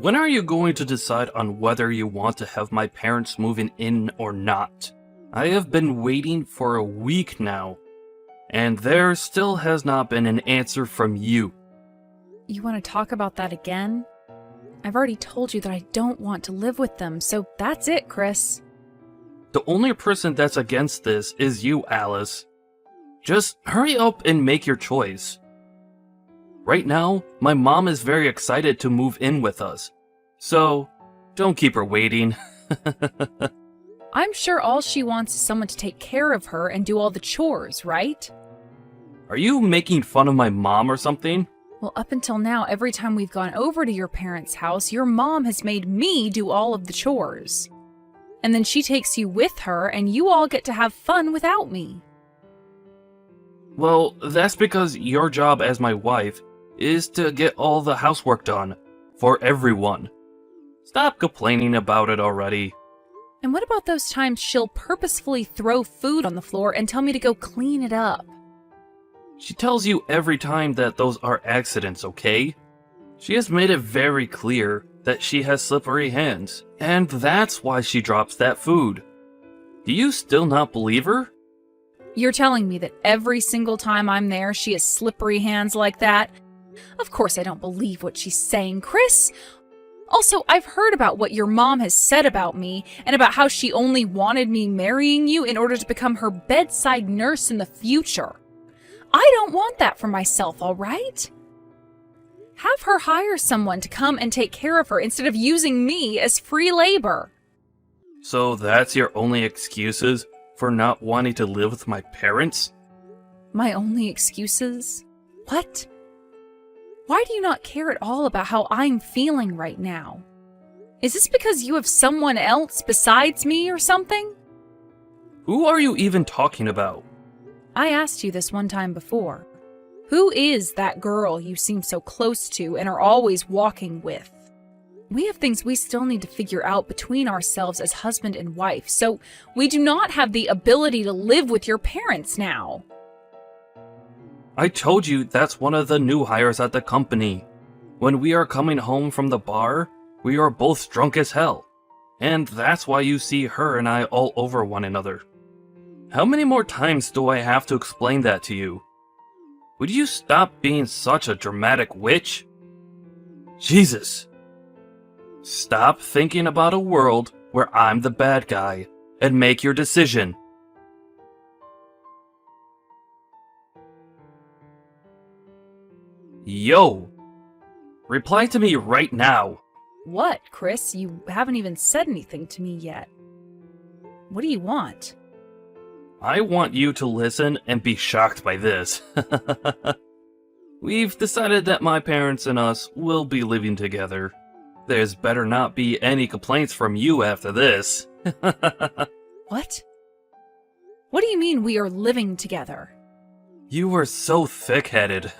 When are you going to decide on whether you want to have my parents moving in or not? I have been waiting for a week now, and there still has not been an answer from you. You want to talk about that again? I've already told you that I don't want to live with them, so that's it, Chris. The only person that's against this is you, Alice. Just hurry up and make your choice. Right now, my mom is very excited to move in with us, so don't keep her waiting. I'm sure all she wants is someone to take care of her and do all the chores, right? Are you making fun of my mom or something? Well, up until now, every time we've gone over to your parents' house, your mom has made me do all of the chores. And then she takes you with her, and you all get to have fun without me. Well, that's because your job as my wife is to get all the housework done for everyone. Stop complaining about it already. And what about those times she'll purposefully throw food on the floor and tell me to go clean it up? She tells you every time that those are accidents, okay? She has made it very clear that she has slippery hands, and that's why she drops that food. Do you still not believe her? You're telling me that every single time I'm there, she has slippery hands like that? Of course I don't believe what she's saying, Chris. Also, I've heard about what your mom has said about me, and about how she only wanted me marrying you in order to become her bedside nurse in the future. I don't want that for myself, all right? Have her hire someone to come and take care of her instead of using me as free labor. So that's your only excuses for not wanting to live with my parents? My only excuses? What? Why do you not care at all about how I'm feeling right now? Is this because you have someone else besides me or something? Who are you even talking about? I asked you this one time before. Who is that girl you seem so close to and are always walking with? We have things we still need to figure out between ourselves as husband and wife, so we do not have the ability to live with your parents now. I told you that's one of the new hires at the company. When we are coming home from the bar, we are both drunk as hell. And that's why you see her and I all over one another. How many more times do I have to explain that to you? Would you stop being such a dramatic witch? Jesus. Stop thinking about a world where I'm the bad guy and make your decision. Yo! Reply to me right now. What, Chris? You haven't even said anything to me yet. What do you want? I want you to listen and be shocked by this. We've decided that my parents and us will be living together. There's better not be any complaints from you after this. What? What do you mean we are living together? You are so thick-headed.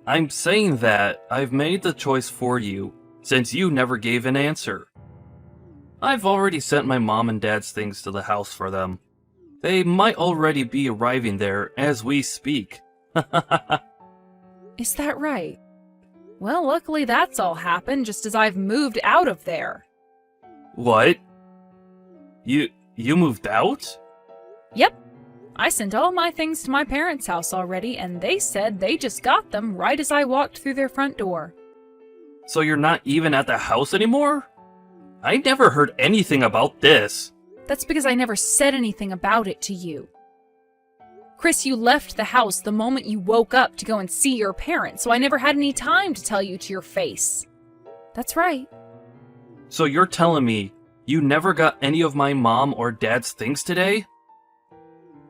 I'm saying that I've made the choice for you, since you never gave an answer. I've already sent my mom and dad's things to the house for them. They might already be arriving there as we speak. Is that right? Well, luckily that's all happened just as I've moved out of there. What? You moved out? Yep. I sent all my things to my parents' house already, and they said they just got them right as I walked through their front door. So you're not even at the house anymore? I never heard anything about this. That's because I never said anything about it to you. Chris, you left the house the moment you woke up to go and see your parents, so I never had any time to tell you to your face. That's right. So you're telling me you never got any of my mom or dad's things today?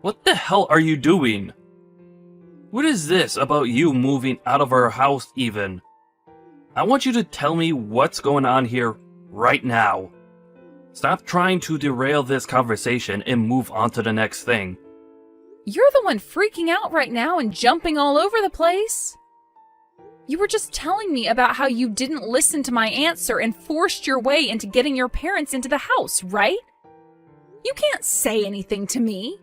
What the hell are you doing? What is this about you moving out of our house even? I want you to tell me what's going on here right now. Stop trying to derail this conversation and move on to the next thing. You're the one freaking out right now and jumping all over the place. You were just telling me about how you didn't listen to my answer and forced your way into getting your parents into the house, right? You can't say anything to me.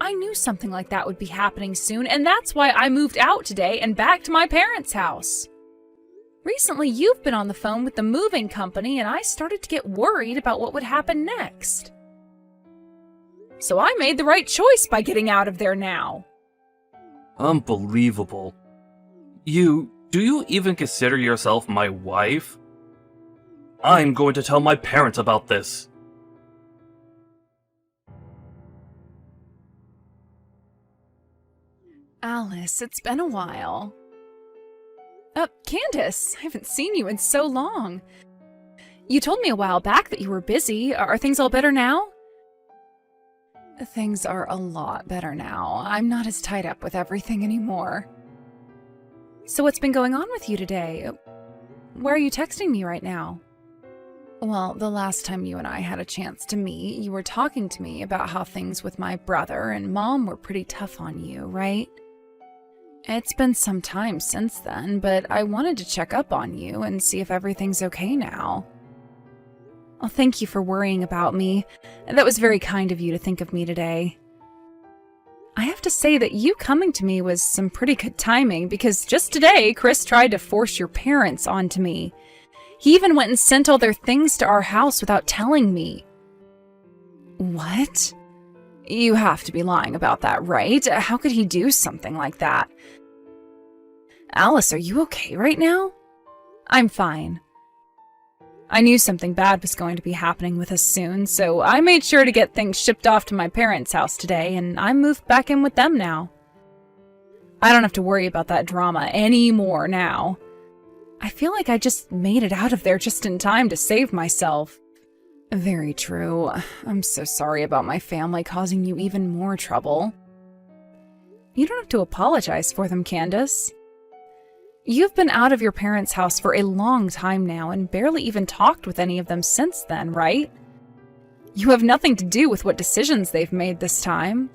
I knew something like that would be happening soon, and that's why I moved out today and back to my parents' house. Recently, you've been on the phone with the moving company, and I started to get worried about what would happen next. So I made the right choice by getting out of there now. Unbelievable. Do you even consider yourself my wife? I'm going to tell my parents about this. Alice, it's been a while. Candice, I haven't seen you in so long. You told me a while back that you were busy. Are things all better now? Things are a lot better now. I'm not as tied up with everything anymore. So what's been going on with you today? Where are you texting me right now? Well, the last time you and I had a chance to meet, you were talking to me about how things with my brother and Mom were pretty tough on you, right? It's been some time since then, but I wanted to check up on you and see if everything's okay now. Well, thank you for worrying about me. That was very kind of you to think of me today. I have to say that you coming to me was some pretty good timing, because just today, Chris tried to force your parents onto me. He even went and sent all their things to our house without telling me. What? You have to be lying about that, right? How could he do something like that? Alice, are you okay right now? I'm fine. I knew something bad was going to be happening with us soon, so I made sure to get things shipped off to my parents' house today, and I moved back in with them now. I don't have to worry about that drama anymore now. I feel like I just made it out of there just in time to save myself. Very true. I'm so sorry about my family causing you even more trouble. You don't have to apologize for them, Candice. You've been out of your parents' house for a long time now and barely even talked with any of them since then, right? You have nothing to do with what decisions they've made this time.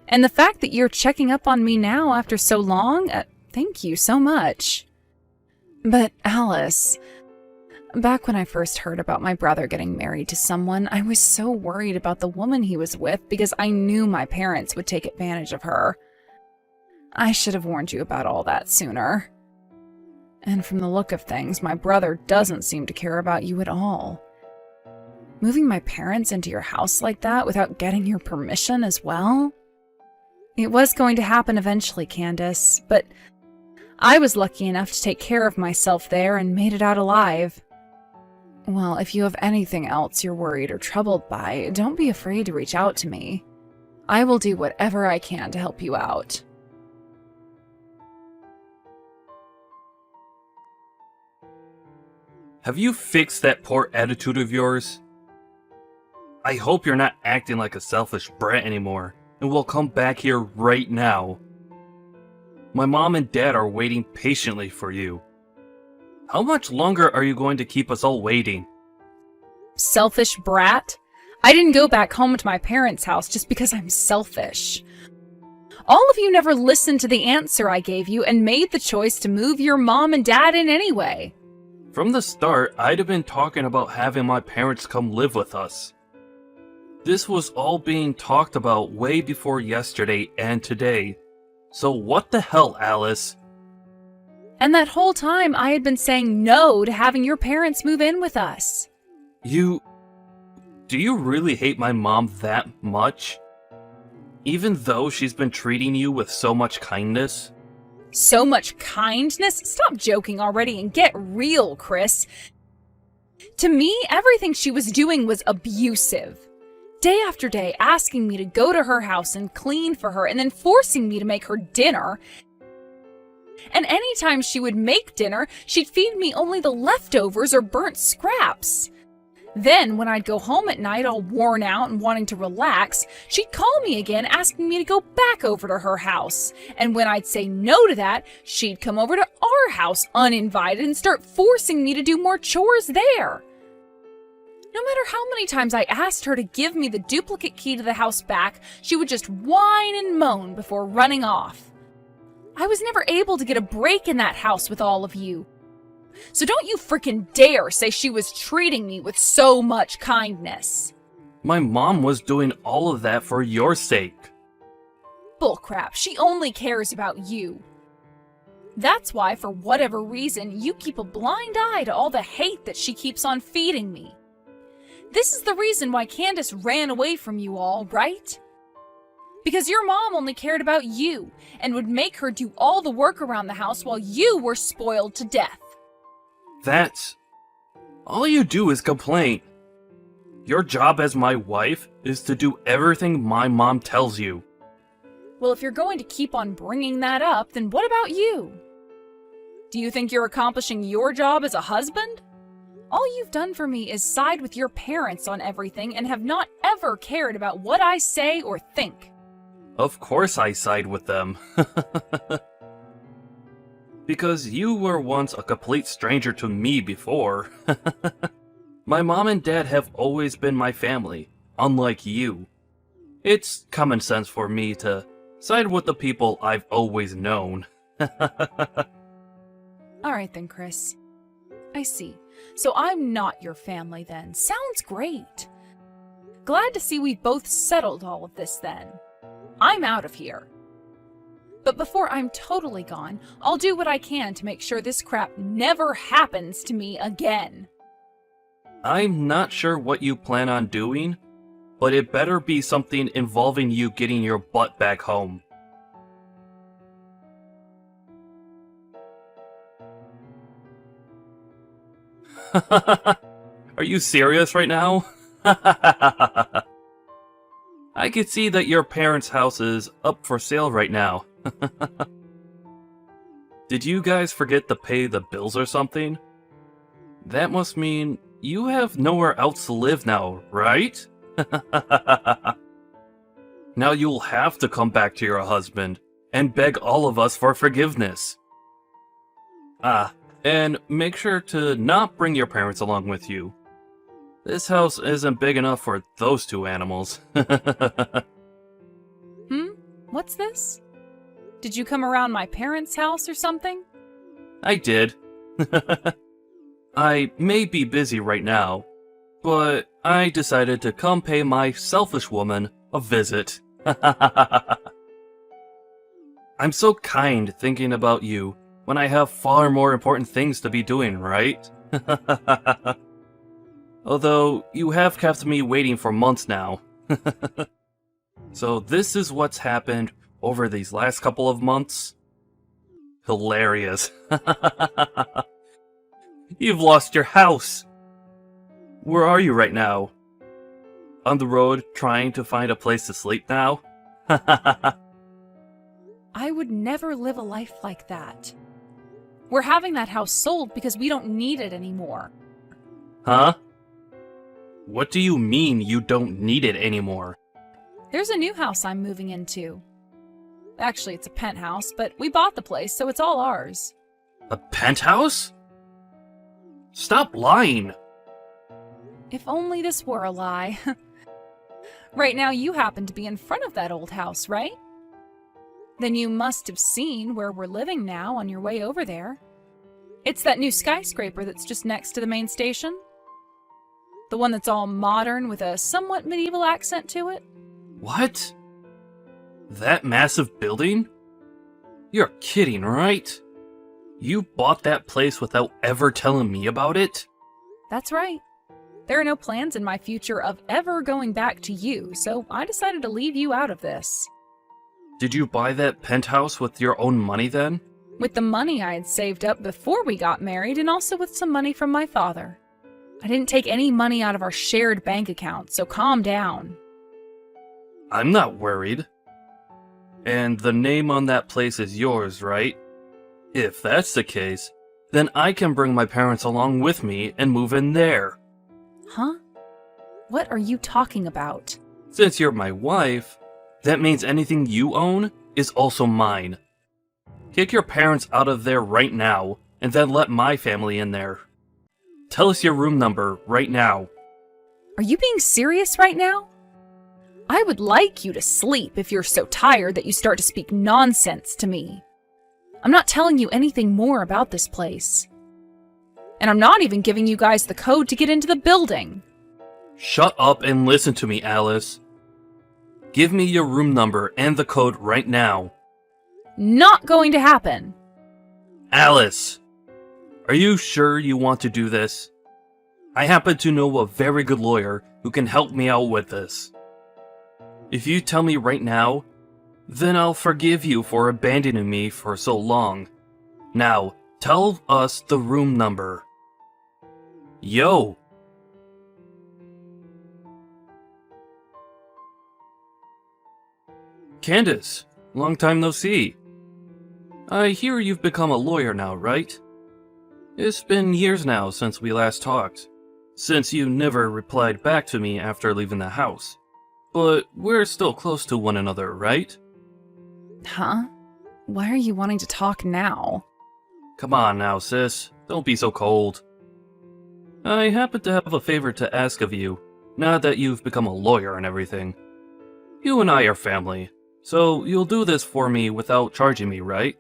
And the fact that you're checking up on me now after so long, thank you so much. But Alice, back when I first heard about my brother getting married to someone, I was so worried about the woman he was with because I knew my parents would take advantage of her. I should have warned you about all that sooner. And from the look of things, my brother doesn't seem to care about you at all. Moving my parents into your house like that without getting your permission as well? It was going to happen eventually, Candice, but I was lucky enough to take care of myself there and made it out alive. Well, if you have anything else you're worried or troubled by, don't be afraid to reach out to me. I will do whatever I can to help you out. Have you fixed that poor attitude of yours? I hope you're not acting like a selfish brat anymore, and will come back here right now. My mom and dad are waiting patiently for you. How much longer are you going to keep us all waiting? Selfish brat? I didn't go back home to my parents' house just because I'm selfish. All of you never listened to the answer I gave you and made the choice to move your mom and dad in anyway. From the start, I'd have been talking about having my parents come live with us. This was all being talked about way before yesterday and today. So what the hell, Alice? And that whole time I had been saying no to having your parents move in with us. Do you really hate my mom that much? Even though she's been treating you with so much kindness? So much kindness? Stop joking already and get real, Chris. To me, everything she was doing was abusive. Day after day, asking me to go to her house and clean for her, and then forcing me to make her dinner. And anytime she would make dinner, she'd feed me only the leftovers or burnt scraps. Then, when I'd go home at night all worn out and wanting to relax, she'd call me again asking me to go back over to her house. And when I'd say no to that, she'd come over to our house uninvited and start forcing me to do more chores there. No matter how many times I asked her to give me the duplicate key to the house back, she would just whine and moan before running off. I was never able to get a break in that house with all of you. So don't you frickin' dare say she was treating me with so much kindness. My mom was doing all of that for your sake. Bullcrap, she only cares about you. That's why, for whatever reason, you keep a blind eye to all the hate that she keeps on feeding me. This is the reason why Candice ran away from you all, right? Because your mom only cared about you and would make her do all the work around the house while you were spoiled to death. That's... all you do is complain. Your job as my wife is to do everything my mom tells you. Well, if you're going to keep on bringing that up, then what about you? Do you think you're accomplishing your job as a husband? All you've done for me is side with your parents on everything and have not ever cared about what I say or think. Of course I side with them. Because you were once a complete stranger to me before. My mom and dad have always been my family, unlike you. It's common sense for me to side with the people I've always known. Alright then, Chris. I see. So I'm not your family then. Sounds great. Glad to see we've both settled all of this then. I'm out of here. But before I'm totally gone, I'll do what I can to make sure this crap never happens to me again. I'm not sure what you plan on doing, but it better be something involving you getting your butt back home. Are you serious right now? I can see that your parents' house is up for sale right now. Did you guys forget to pay the bills or something? That must mean you have nowhere else to live now, right? Now you'll have to come back to your husband and beg all of us for forgiveness. And make sure to not bring your parents along with you. This house isn't big enough for those two animals. What's this? Did you come around my parents' house or something? I did. I may be busy right now, but I decided to come pay my selfish woman a visit. I'm so kind thinking about you when I have far more important things to be doing, right? Although, you have kept me waiting for months now. So this is what's happened over these last couple of months? Hilarious. You've lost your house! Where are you right now? On the road, trying to find a place to sleep now? I would never live a life like that. We're having that house sold because we don't need it anymore. Huh? What do you mean you don't need it anymore? There's a new house I'm moving into. Actually, it's a penthouse, but we bought the place, so it's all ours. A penthouse? Stop lying! If only this were a lie. Right now, you happen to be in front of that old house, right? Then you must have seen where we're living now on your way over there. It's that new skyscraper that's just next to the main station. The one that's all modern with a somewhat medieval accent to it. What? That massive building? You're kidding, right? You bought that place without ever telling me about it? That's right. There are no plans in my future of ever going back to you, so I decided to leave you out of this. Did you buy that penthouse with your own money then? With the money I had saved up before we got married, and also with some money from my father. I didn't take any money out of our shared bank account, so calm down. I'm not worried. And the name on that place is yours, right? If that's the case, then I can bring my parents along with me and move in there. Huh? What are you talking about? Since you're my wife, that means anything you own is also mine. Kick your parents out of there right now, and then let my family in there. Tell us your room number right now. Are you being serious right now? I would like you to sleep if you're so tired that you start to speak nonsense to me. I'm not telling you anything more about this place. And I'm not even giving you guys the code to get into the building. Shut up and listen to me, Alice. Give me your room number and the code right now. Not going to happen. Alice! Are you sure you want to do this? I happen to know a very good lawyer who can help me out with this. If you tell me right now, then I'll forgive you for abandoning me for so long. Now, tell us the room number. Yo! Candice, long time no see. I hear you've become a lawyer now, right? It's been years now since we last talked, since you never replied back to me after leaving the house. But we're still close to one another, right? Huh? Why are you wanting to talk now? Come on now, sis. Don't be so cold. I happen to have a favor to ask of you, now that you've become a lawyer and everything. You and I are family, so you'll do this for me without charging me, right?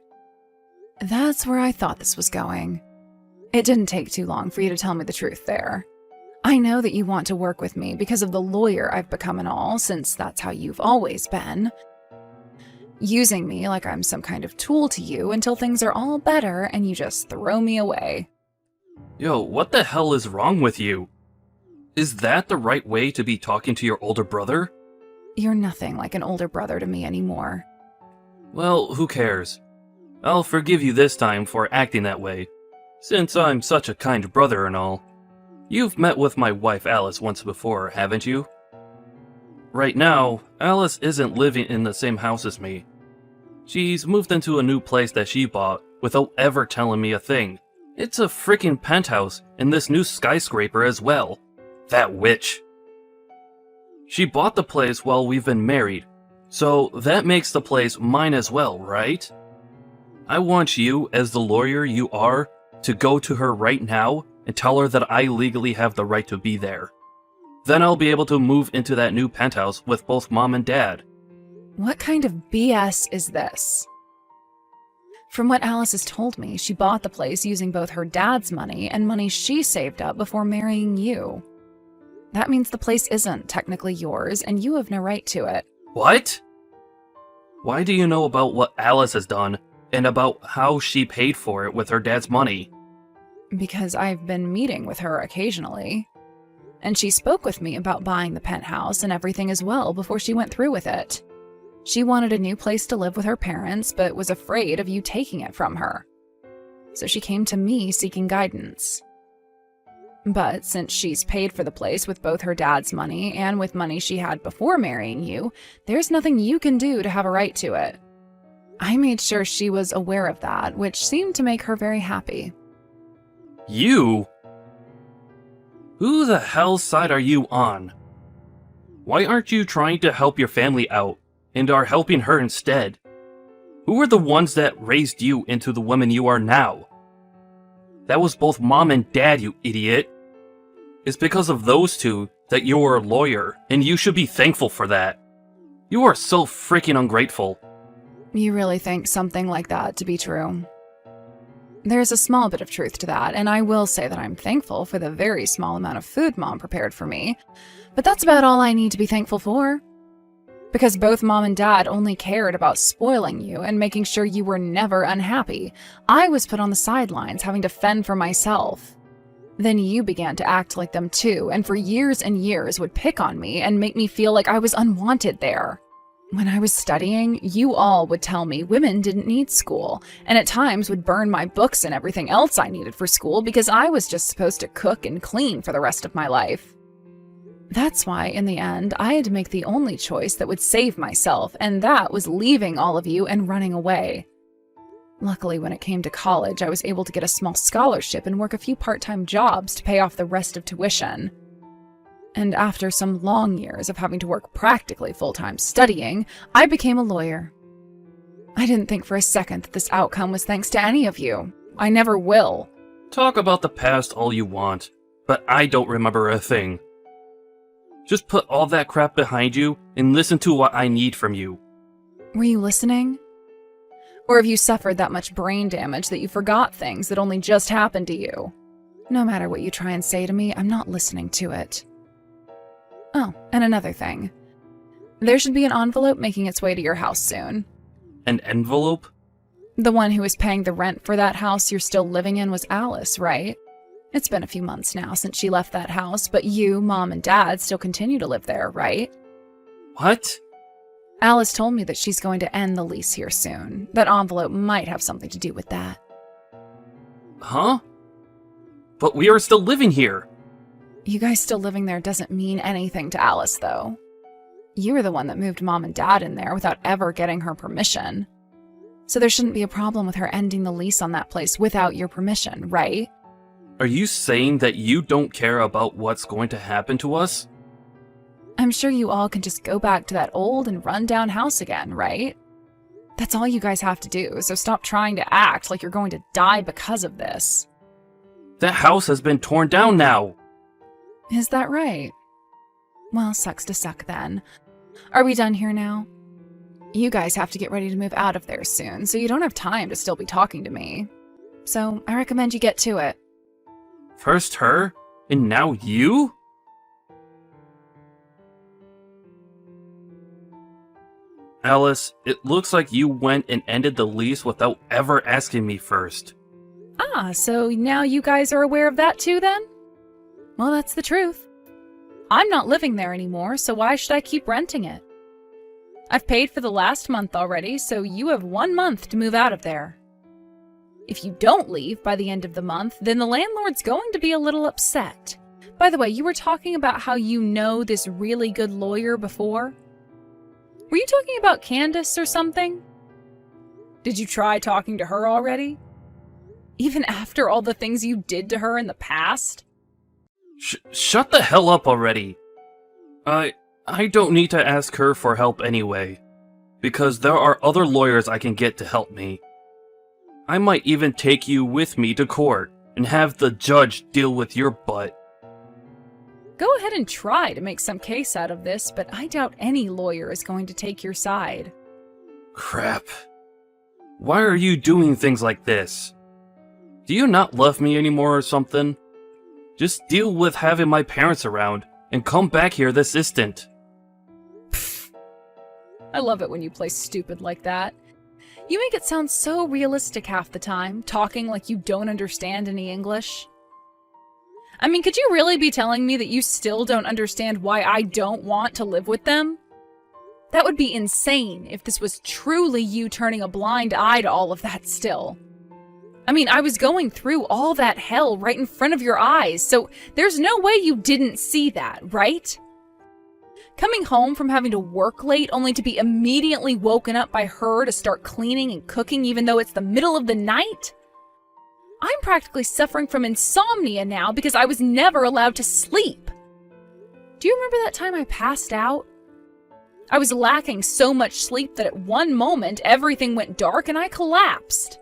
That's where I thought this was going. It didn't take too long for you to tell me the truth there. I know that you want to work with me because of the lawyer I've become and all, since that's how you've always been. Using me like I'm some kind of tool to you until things are all better and you just throw me away. Yo, what the hell is wrong with you? Is that the right way to be talking to your older brother? You're nothing like an older brother to me anymore. Well, who cares? I'll forgive you this time for acting that way, since I'm such a kind brother and all. You've met with my wife Alice once before, haven't you? Right now, Alice isn't living in the same house as me. She's moved into a new place that she bought without ever telling me a thing. It's a freaking penthouse in this new skyscraper as well. That witch. She bought the place while we've been married, so that makes the place mine as well, right? I want you, as the lawyer you are, to go to her right now and tell her that I legally have the right to be there. Then I'll be able to move into that new penthouse with both Mom and Dad. What kind of BS is this? From what Alice has told me, she bought the place using both her dad's money and money she saved up before marrying you. That means the place isn't technically yours, and you have no right to it. What? Why do you know about what Alice has done, and about how she paid for it with her dad's money? Because I've been meeting with her occasionally. And she spoke with me about buying the penthouse and everything as well before she went through with it. She wanted a new place to live with her parents, but was afraid of you taking it from her. So she came to me seeking guidance. But since she's paid for the place with both her dad's money and with money she had before marrying you, there's nothing you can do to have a right to it. I made sure she was aware of that, which seemed to make her very happy. You? Who the hell's side are you on? Why aren't you trying to help your family out, and are helping her instead? Who were the ones that raised you into the woman you are now? That was both Mom and Dad, you idiot. It's because of those two that you're a lawyer, and you should be thankful for that. You are so freaking ungrateful. You really think something like that to be true? There's a small bit of truth to that, and I will say that I'm thankful for the very small amount of food Mom prepared for me, but that's about all I need to be thankful for. Because both Mom and Dad only cared about spoiling you and making sure you were never unhappy, I was put on the sidelines having to fend for myself. Then you began to act like them too, and for years and years would pick on me and make me feel like I was unwanted there. When I was studying, you all would tell me women didn't need school, and at times would burn my books and everything else I needed for school because I was just supposed to cook and clean for the rest of my life. That's why, in the end, I had to make the only choice that would save myself, and that was leaving all of you and running away. Luckily, when it came to college, I was able to get a small scholarship and work a few part-time jobs to pay off the rest of tuition. And after some long years of having to work practically full-time studying, I became a lawyer. I didn't think for a second that this outcome was thanks to any of you. I never will. Talk about the past all you want, but I don't remember a thing. Just put all that crap behind you and listen to what I need from you. Were you listening? Or have you suffered that much brain damage that you forgot things that only just happened to you? No matter what you try and say to me, I'm not listening to it. Oh, and another thing. There should be an envelope making its way to your house soon. An envelope? The one who was paying the rent for that house you're still living in was Alice, right? It's been a few months now since she left that house, but you, Mom, and Dad still continue to live there, right? What? Alice told me that she's going to end the lease here soon. That envelope might have something to do with that. Huh? But we are still living here. You guys still living there doesn't mean anything to Alice, though. You were the one that moved Mom and Dad in there without ever getting her permission. So there shouldn't be a problem with her ending the lease on that place without your permission, right? Are you saying that you don't care about what's going to happen to us? I'm sure you all can just go back to that old and run-down house again, right? That's all you guys have to do, so stop trying to act like you're going to die because of this. That house has been torn down now. Is that right? Well, sucks to suck then. Are we done here now? You guys have to get ready to move out of there soon, so you don't have time to still be talking to me. So I recommend you get to it. First her, and now you? Alice, it looks like you went and ended the lease without ever asking me first. Ah, so now you guys are aware of that too then? Well, that's the truth. I'm not living there anymore, so why should I keep renting it? I've paid for the last month already, so you have 1 month to move out of there. If you don't leave by the end of the month, then the landlord's going to be a little upset. By the way, you were talking about how you know this really good lawyer before? Were you talking about Candice or something? Did you try talking to her already? Even after all the things you did to her in the past? Shut the hell up already. I don't need to ask her for help anyway, because there are other lawyers I can get to help me. I might even take you with me to court and have the judge deal with your butt. Go ahead and try to make some case out of this, but I doubt any lawyer is going to take your side. Crap. Why are you doing things like this? Do you not love me anymore or something? Just deal with having my parents around and come back here this instant. I love it when you play stupid like that. You make it sound so realistic half the time, talking like you don't understand any English. I mean, could you really be telling me that you still don't understand why I don't want to live with them? That would be insane if this was truly you turning a blind eye to all of that still. I mean, I was going through all that hell right in front of your eyes, so there's no way you didn't see that, right? Coming home from having to work late only to be immediately woken up by her to start cleaning and cooking even though it's the middle of the night? I'm practically suffering from insomnia now because I was never allowed to sleep. Do you remember that time I passed out? I was lacking so much sleep that at one moment everything went dark and I collapsed.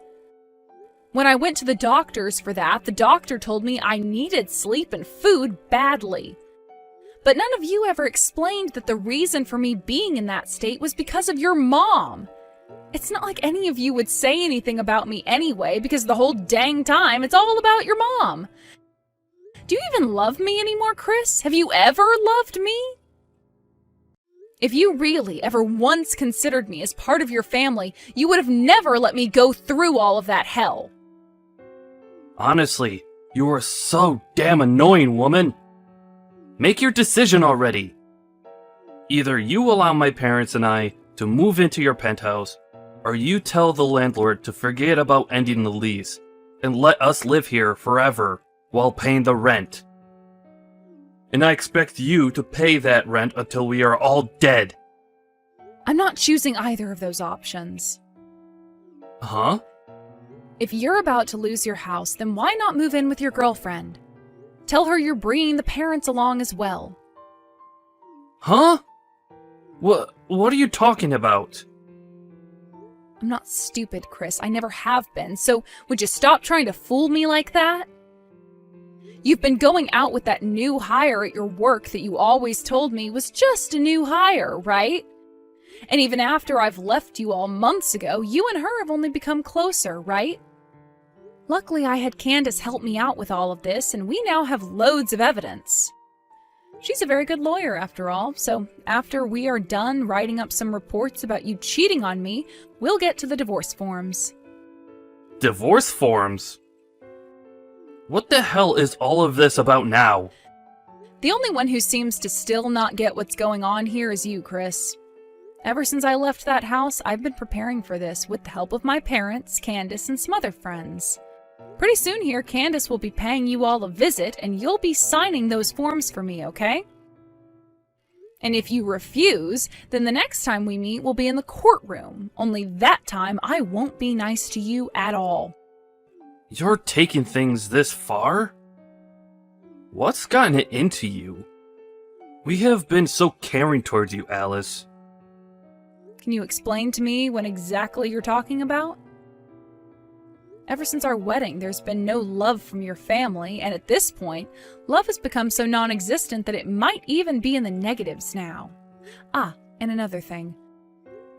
When I went to the doctors for that, the doctor told me I needed sleep and food badly. But none of you ever explained that the reason for me being in that state was because of your mom. It's not like any of you would say anything about me anyway, because the whole dang time it's all about your mom. Do you even love me anymore, Chris? Have you ever loved me? If you really ever once considered me as part of your family, you would have never let me go through all of that hell. Honestly, you are so damn annoying, woman. Make your decision already. Either you allow my parents and I to move into your penthouse, or you tell the landlord to forget about ending the lease and let us live here forever while paying the rent. And I expect you to pay that rent until we are all dead. I'm not choosing either of those options. Huh? If you're about to lose your house, then why not move in with your girlfriend? Tell her you're bringing the parents along as well. Huh? What are you talking about? I'm not stupid, Chris. I never have been, so would you stop trying to fool me like that? You've been going out with that new hire at your work that you always told me was just a new hire, right? And even after I've left you all months ago, you and her have only become closer, right? Luckily, I had Candice help me out with all of this, and we now have loads of evidence. She's a very good lawyer, after all, so after we are done writing up some reports about you cheating on me, we'll get to the divorce forms. Divorce forms? What the hell is all of this about now? The only one who seems to still not get what's going on here is you, Chris. Ever since I left that house, I've been preparing for this with the help of my parents, Candice, and some other friends. Pretty soon here, Candice will be paying you all a visit, and you'll be signing those forms for me, okay? And if you refuse, then the next time we meet will be in the courtroom. Only that time, I won't be nice to you at all. You're taking things this far? What's gotten it into you? We have been so caring towards you, Alice. Can you explain to me what exactly you're talking about? Ever since our wedding, there's been no love from your family, and at this point, love has become so non-existent that it might even be in the negatives now. Ah, and another thing.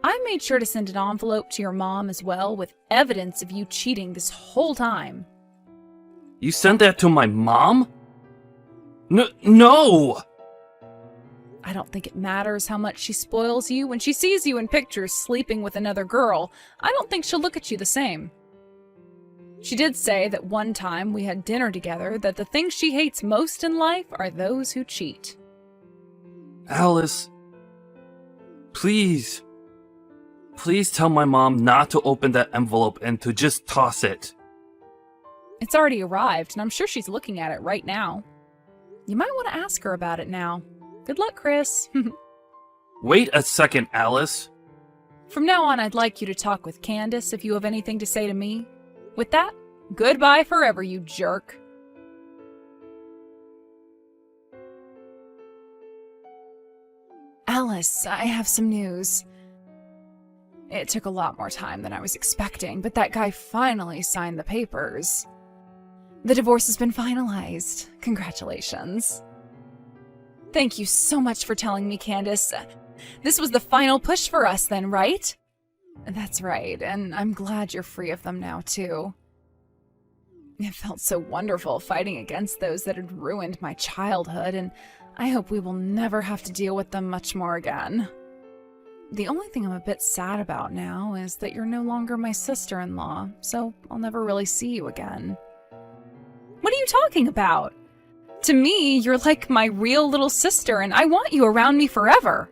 I made sure to send an envelope to your mom as well with evidence of you cheating this whole time. You sent that to my mom? No! I don't think it matters how much she spoils you. When she sees you in pictures sleeping with another girl, I don't think she'll look at you the same. She did say that one time we had dinner together that the things she hates most in life are those who cheat. Alice, please tell my mom not to open that envelope and to just toss it. It's already arrived, and I'm sure she's looking at it right now. You might want to ask her about it now. Good luck, Chris. Wait a second, Alice. From now on, I'd like you to talk with Candice if you have anything to say to me. With that, goodbye forever, you jerk. Alice, I have some news. It took a lot more time than I was expecting, but that guy finally signed the papers. The divorce has been finalized. Congratulations. Thank you so much for telling me, Candice. This was the final push for us then, right? That's right, and I'm glad you're free of them now, too. It felt so wonderful fighting against those that had ruined my childhood, and I hope we will never have to deal with them much more again. The only thing I'm a bit sad about now is that you're no longer my sister-in-law, so I'll never really see you again. What are you talking about? To me, you're like my real little sister, and I want you around me forever.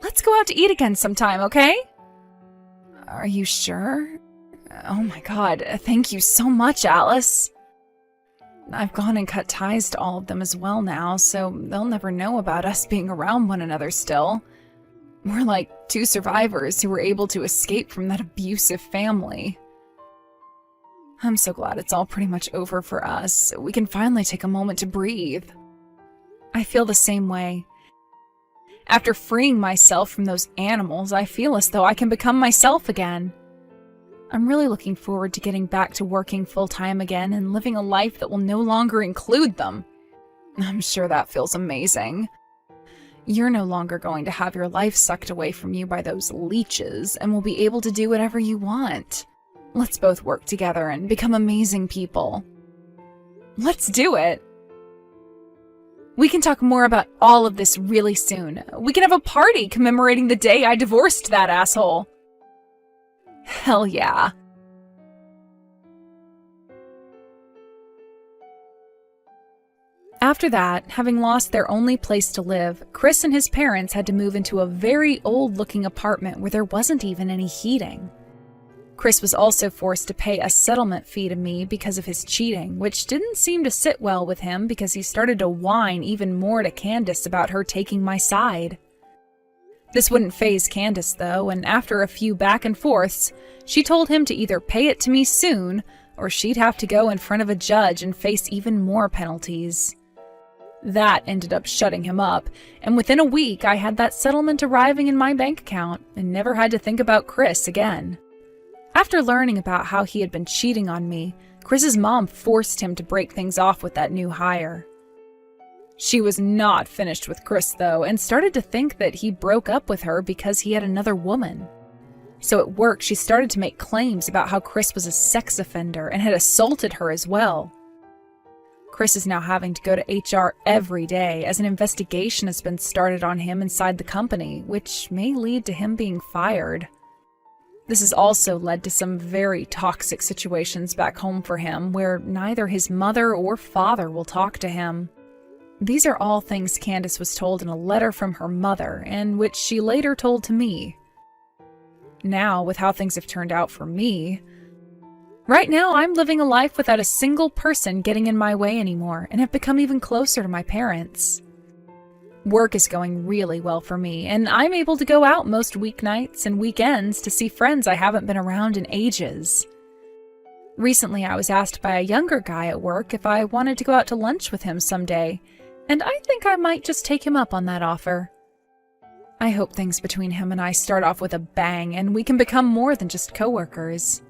Let's go out to eat again sometime, okay? Are you sure? Oh my god, thank you so much, Alice. I've gone and cut ties to all of them as well now, so they'll never know about us being around one another still. We're like two survivors who were able to escape from that abusive family. I'm so glad it's all pretty much over for us. We can finally take a moment to breathe. I feel the same way. After freeing myself from those animals, I feel as though I can become myself again. I'm really looking forward to getting back to working full-time again and living a life that will no longer include them. I'm sure that feels amazing. You're no longer going to have your life sucked away from you by those leeches and will be able to do whatever you want. Let's both work together and become amazing people. Let's do it! We can talk more about all of this really soon. We can have a party commemorating the day I divorced that asshole. Hell yeah. After that, having lost their only place to live, Chris and his parents had to move into a very old-looking apartment where there wasn't even any heating. Chris was also forced to pay a settlement fee to me because of his cheating, which didn't seem to sit well with him because he started to whine even more to Candice about her taking my side. This wouldn't faze Candice, though, and after a few back and forths, she told him to either pay it to me soon, or she'd have to go in front of a judge and face even more penalties. That ended up shutting him up, and within a week I had that settlement arriving in my bank account and never had to think about Chris again. After learning about how he had been cheating on me, Chris's mom forced him to break things off with that new hire. She was not finished with Chris, though, and started to think that he broke up with her because he had another woman. So at work, she started to make claims about how Chris was a sex offender and had assaulted her as well. Chris is now having to go to HR every day as an investigation has been started on him inside the company, which may lead to him being fired. This has also led to some very toxic situations back home for him, where neither his mother or father will talk to him. These are all things Candice was told in a letter from her mother, and which she later told to me. Now, with how things have turned out for me, right now I'm living a life without a single person getting in my way anymore, and have become even closer to my parents. Work is going really well for me, and I'm able to go out most weeknights and weekends to see friends I haven't been around in ages. Recently, I was asked by a younger guy at work if I wanted to go out to lunch with him someday, and I think I might just take him up on that offer. I hope things between him and I start off with a bang, and we can become more than just coworkers.